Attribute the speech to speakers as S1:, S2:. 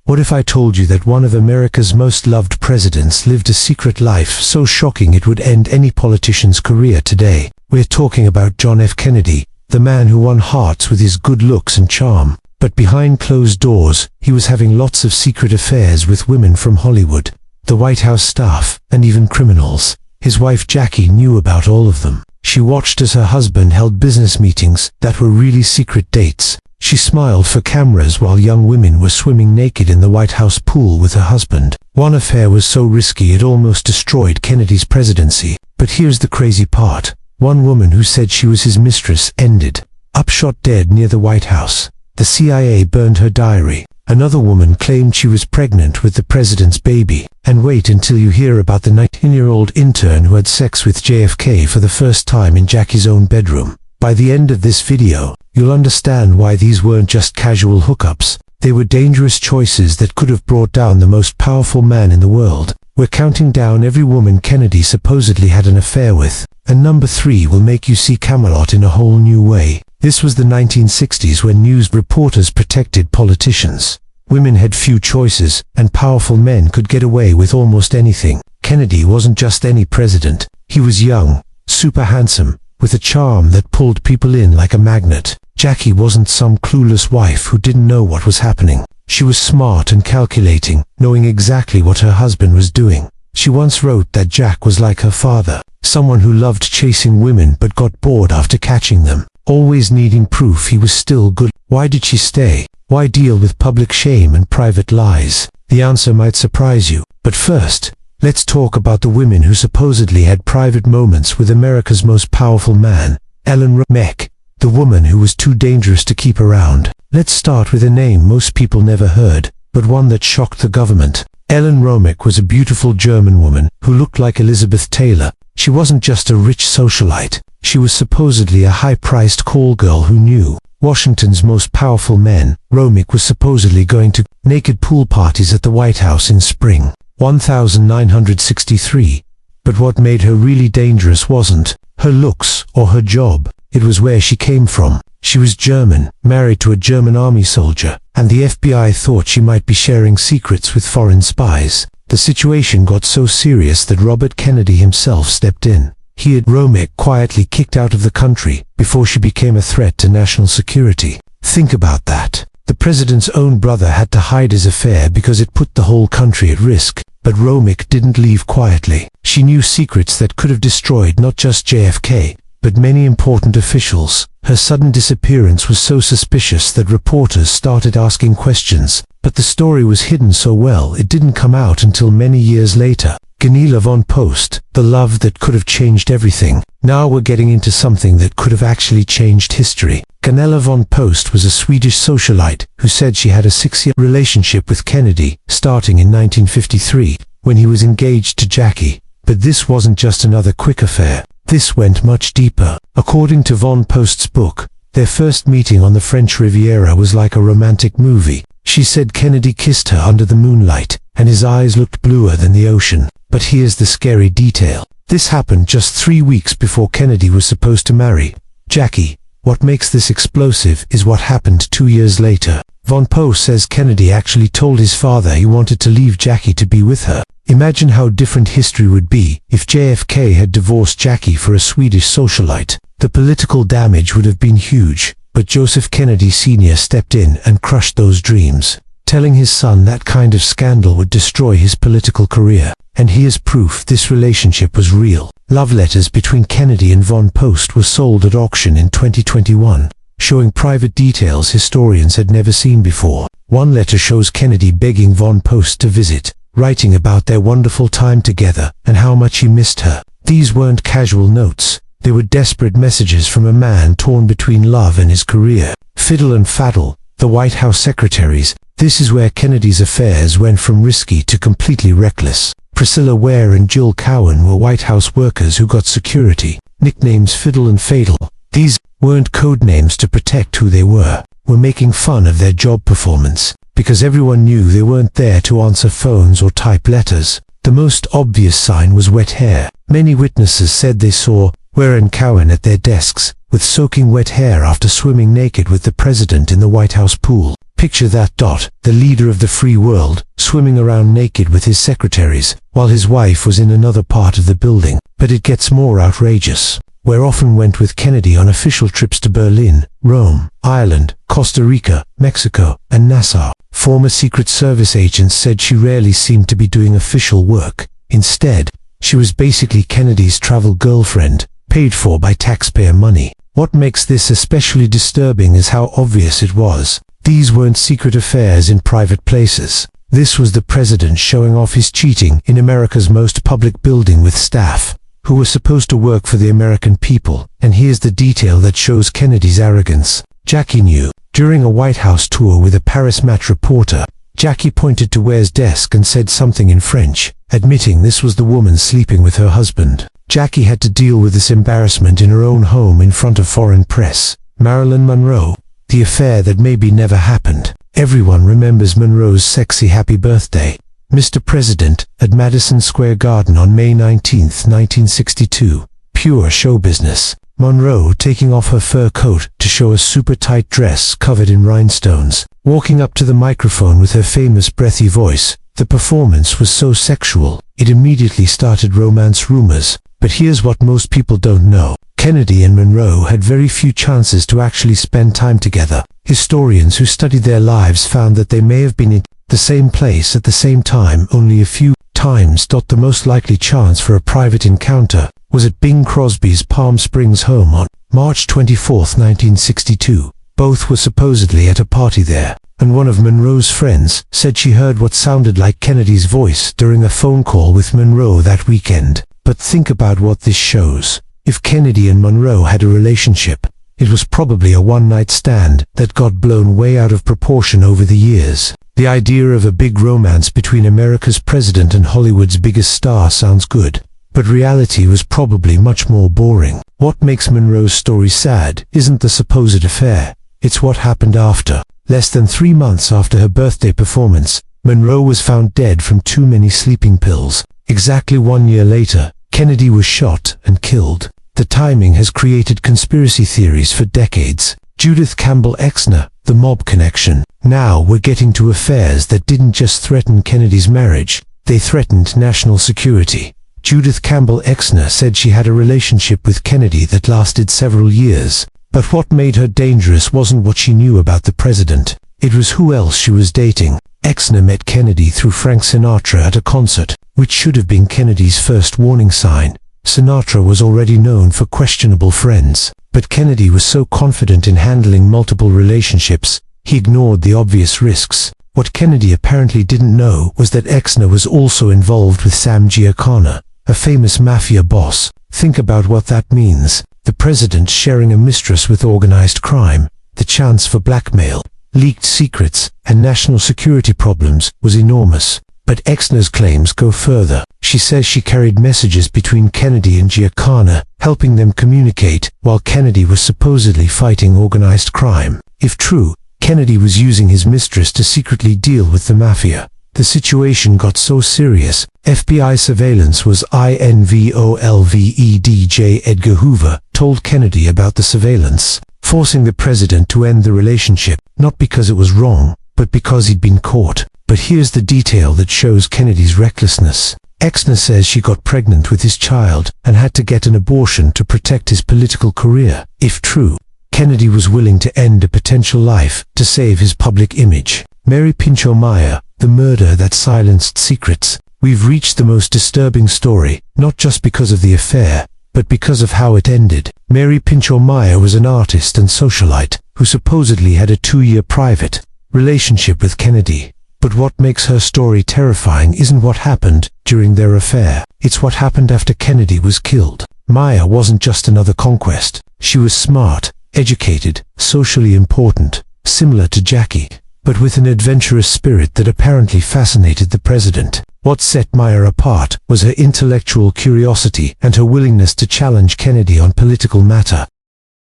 S1: What if I told you that one of America's most loved presidents lived a secret life so shocking it would end any politician's career today? We're talking about John F. Kennedy, the man who won hearts with his good looks and charm. But behind closed doors, he was having lots of secret affairs with women from Hollywood, the White House staff, and even criminals. His wife Jackie knew about all of them. She watched as her husband held business meetings that were really secret dates. She smiled for cameras while young women were swimming naked in the White House pool with her husband. One affair was so risky it almost destroyed Kennedy's presidency. But here's the crazy part. One woman who said she was his mistress ended up shot dead near the White House. The CIA burned her diary. Another woman claimed she was pregnant with the president's baby. And wait until you hear about the 19-year-old intern who had sex with JFK for the first time in Jackie's own bedroom. By the end of this video, you'll understand why these weren't just casual hookups. They were dangerous choices that could have brought down the most powerful man in the world. We're counting down every woman Kennedy supposedly had an affair with. And number 3 will make you see Camelot in a whole new way. This was the 1960s when news reporters protected politicians. Women had few choices, and powerful men could get away with almost anything. Kennedy wasn't just any president. He was young, super handsome, with a charm that pulled people in like a magnet. Jackie wasn't some clueless wife who didn't know what was happening. She was smart and calculating, knowing exactly what her husband was doing. She once wrote that Jack was like her father, someone who loved chasing women but got bored after catching them, always needing proof he was still good. Why did she stay? Why deal with public shame and private lies? The answer might surprise you. But first, let's talk about the women who supposedly had private moments with America's most powerful man, Ellen Romek, the woman who was too dangerous to keep around. Let's start with a name most people never heard, but one that shocked the government. Ellen Romek was a beautiful German woman who looked like Elizabeth Taylor. She wasn't just a rich socialite. She was supposedly a high-priced call girl who knew Washington's most powerful men. Romek was supposedly going to naked pool parties at the White House in spring 1963. But what made her really dangerous wasn't her looks or her job. It was where she came from. She was German, married to a German army soldier, and the FBI thought she might be sharing secrets with foreign spies. The situation got so serious that Robert Kennedy himself stepped in. He had Romek quietly kicked out of the country before she became a threat to national security. Think about that. The president's own brother had to hide his affair because it put the whole country at risk. But Romek didn't leave quietly. She knew secrets that could have destroyed not just JFK, but many important officials. Her sudden disappearance was so suspicious that reporters started asking questions. But the story was hidden so well it didn't come out until many years later. Gunilla von Post, the love that could have changed everything. Now we're getting into something that could have actually changed history. Gunilla von Post was a Swedish socialite who said she had a 6-year relationship with Kennedy, starting in 1953, when he was engaged to Jackie. But this wasn't just another quick affair. This went much deeper. According to von Post's book, their first meeting on the French Riviera was like a romantic movie. She said Kennedy kissed her under the moonlight, and his eyes looked bluer than the ocean. But here's the scary detail. This happened just 3 weeks before Kennedy was supposed to marry Jackie. What makes this explosive is what happened 2 years later. Von Post says Kennedy actually told his father he wanted to leave Jackie to be with her. Imagine how different history would be if JFK had divorced Jackie for a Swedish socialite. The political damage would have been huge, but Joseph Kennedy Sr. stepped in and crushed those dreams, telling his son that kind of scandal would destroy his political career. And here's proof this relationship was real. Love letters between Kennedy and von Post were sold at auction in 2021, showing private details historians had never seen before. One letter shows Kennedy begging von Post to visit, writing about their wonderful time together and how much he missed her. These weren't casual notes. They were desperate messages from a man torn between love and his career. Fiddle and Faddle, the White House secretaries. This is where Kennedy's affairs went from risky to completely reckless. Priscilla Ware and Jill Cowan were White House workers who got security, nicknames Fiddle and Fatal. These weren't code names to protect who they were making fun of their job performance, because everyone knew they weren't there to answer phones or type letters. The most obvious sign was wet hair. Many witnesses said they saw Ware and Cowan at their desks, with soaking wet hair after swimming naked with the president in the White House pool. Picture that. The leader of the free world, swimming around naked with his secretaries, while his wife was in another part of the building. But it gets more outrageous. Where often went with Kennedy on official trips to Berlin, Rome, Ireland, Costa Rica, Mexico, and Nassau. Former Secret Service agents said she rarely seemed to be doing official work. Instead, she was basically Kennedy's travel girlfriend, paid for by taxpayer money. What makes this especially disturbing is how obvious it was. These weren't secret affairs in private places. This was the president showing off his cheating in America's most public building with staff who were supposed to work for the American people. And here's the detail that shows Kennedy's arrogance. Jackie knew. During a White House tour with a Paris Match reporter, Jackie pointed to Ware's desk and said something in French, admitting this was the woman sleeping with her husband. Jackie had to deal with this embarrassment in her own home in front of foreign press. Marilyn Monroe. The affair that maybe never happened. Everyone remembers Monroe's sexy happy birthday, Mr. President, at Madison Square Garden on May 19, 1962. Pure show business. Monroe taking off her fur coat to show a super tight dress covered in rhinestones, walking up to the microphone with her famous breathy voice. The performance was so sexual, it immediately started romance rumors. But here's what most people don't know. Kennedy and Monroe had very few chances to actually spend time together. Historians who studied their lives found that they may have been in the same place at the same time only a few times. The most likely chance for a private encounter was at Bing Crosby's Palm Springs home on March 24, 1962. Both were supposedly at a party there, and one of Monroe's friends said she heard what sounded like Kennedy's voice during a phone call with Monroe that weekend. But think about what this shows. If Kennedy and Monroe had a relationship, it was probably a one-night stand that got blown way out of proportion over the years. The idea of a big romance between America's president and Hollywood's biggest star sounds good, but reality was probably much more boring. What makes Monroe's story sad isn't the supposed affair, it's what happened after. Less than 3 months after her birthday performance, Monroe was found dead from too many sleeping pills. Exactly 1 year later, Kennedy was shot and killed. The timing has created conspiracy theories for decades. Judith Campbell Exner, the mob connection. Now we're getting to affairs that didn't just threaten Kennedy's marriage, they threatened national security. Judith Campbell Exner said she had a relationship with Kennedy that lasted several years. But what made her dangerous wasn't what she knew about the president. It was who else she was dating. Exner met Kennedy through Frank Sinatra at a concert, which should have been Kennedy's first warning sign. Sinatra was already known for questionable friends, but Kennedy was so confident in handling multiple relationships, he ignored the obvious risks. What Kennedy apparently didn't know was that Exner was also involved with Sam Giancana, a famous mafia boss. Think about what that means. The president sharing a mistress with organized crime. The chance for blackmail, leaked secrets, and national security problems was enormous. But Exner's claims go further. She says she carried messages between Kennedy and Giancana, helping them communicate, while Kennedy was supposedly fighting organized crime. If true, Kennedy was using his mistress to secretly deal with the mafia. The situation got so serious, FBI surveillance was involved. Edgar Hoover told Kennedy about the surveillance, forcing the president to end the relationship, not because it was wrong, but because he'd been caught. But here's the detail that shows Kennedy's recklessness. Exner says she got pregnant with his child and had to get an abortion to protect his political career. If true, Kennedy was willing to end a potential life to save his public image. Mary Pinchot Meyer, the murder that silenced secrets. We've reached the most disturbing story, not just because of the affair, but because of how it ended. Mary Pinchot Meyer was an artist and socialite who supposedly had a 2-year private relationship with Kennedy. But what makes her story terrifying isn't what happened during their affair. It's what happened after Kennedy was killed. Meyer wasn't just another conquest. She was smart, educated, socially important, similar to Jackie, but with an adventurous spirit that apparently fascinated the president. What set Meyer apart was her intellectual curiosity and her willingness to challenge Kennedy on political matter.